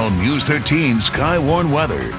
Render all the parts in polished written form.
Now, News 13 Skywarn weather.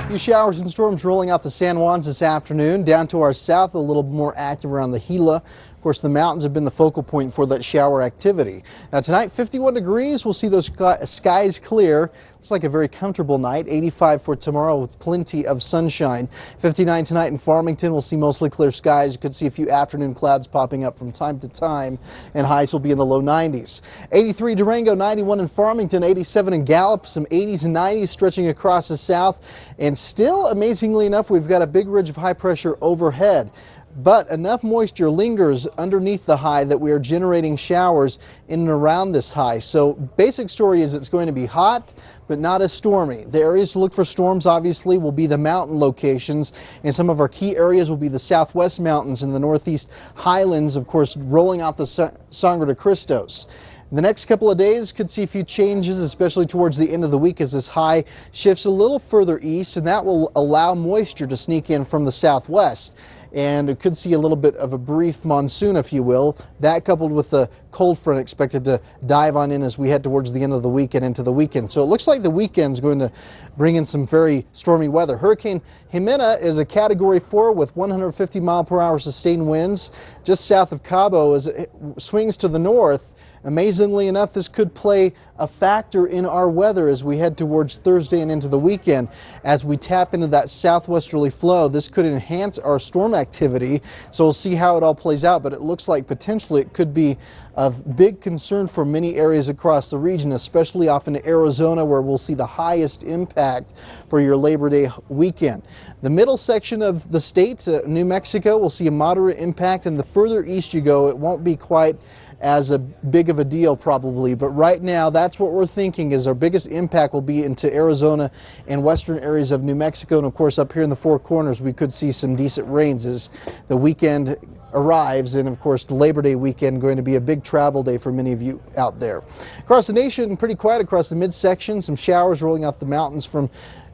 Few showers and storms rolling out the San Juans this afternoon. Down to our south, a little more active around the Gila. Of course, the mountains have been the focal point for that shower activity. Now tonight, 51 degrees. We'll see those skies clear. Looks like a very comfortable night. 85 for tomorrow with plenty of sunshine. 59 tonight in Farmington. We'll see mostly clear skies. You could see a few afternoon clouds popping up from time to time, and highs will be in the low 90s. 83 Durango, 91 in Farmington, 87 in Gallup, some 80s and 90s stretching across the south. And still, amazingly enough, we've got a big ridge of high pressure overhead. But enough moisture lingers underneath the high that we are generating showers in and around this high. So basic story is it's going to be hot, but not as stormy. The areas to look for storms, obviously, will be the mountain locations, and some of our key areas will be the southwest mountains and the northeast highlands, of course, rolling out the Sangre de Cristos. The next couple of days could see a few changes, especially towards the end of the week as this high shifts a little further east, and that will allow moisture to sneak in from the southwest. And it could see a little bit of a brief monsoon, if you will. That coupled with the cold front expected to dive on in as we head towards the end of the week and into the weekend. So it looks like the weekend's going to bring in some very stormy weather. Hurricane Jimena is a Category 4 with 150-mile-per-hour sustained winds just south of Cabo as it swings to the north. Amazingly enough, this could play a factor in our weather as we head towards Thursday and into the weekend. As we tap into that southwesterly flow, this could enhance our storm activity, so we'll see how it all plays out, but it looks like potentially it could be of big concern for many areas across the region, especially off into Arizona, where we'll see the highest impact for your Labor Day weekend. The middle section of the state, New Mexico, will see a moderate impact, and the further east you go, it won't be quite as a big of a deal probably, but right now that's what we're thinking is our biggest impact will be into Arizona and western areas of New Mexico, and of course up here in the Four Corners we could see some decent rains as the weekend arrives, and of course the Labor Day weekend going to be a big travel day for many of you out there. Across the nation, pretty quiet across the midsection, some showers rolling off the mountains from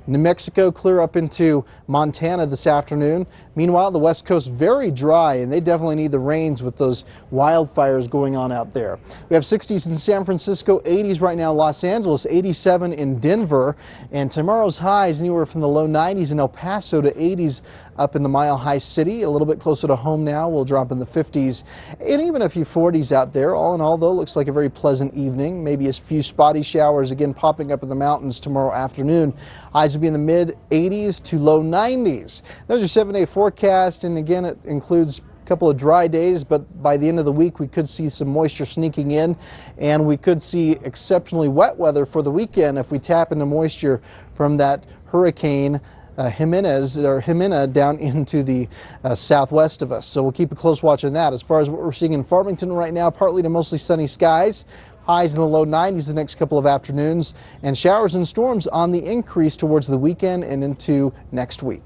New Mexico clear up into Montana this afternoon. Meanwhile, the West Coast very dry, and they definitely need the rains with those wildfires going on out there. We have 60s in San Francisco, 80s right now in Los Angeles, 87 in Denver, and tomorrow's highs anywhere from the low 90s in El Paso to 80s up in the Mile High City. A little bit closer to home now, we'll drop in the 50s and even a few 40s out there. All in all, though, looks like a very pleasant evening. Maybe a few spotty showers again popping up in the mountains tomorrow afternoon. Highs will be in the mid-80s to low 90s. There's your 7-day forecast, and again it includes a couple of dry days, but by the end of the week we could see some moisture sneaking in, and we could see exceptionally wet weather for the weekend if we tap into moisture from that hurricane Jimena down into the southwest of us. So we'll keep a close watch on that. As far as what we're seeing in Farmington right now, partly to mostly sunny skies. Highs in the low 90s the next couple of afternoons, and showers and storms on the increase towards the weekend and into next week.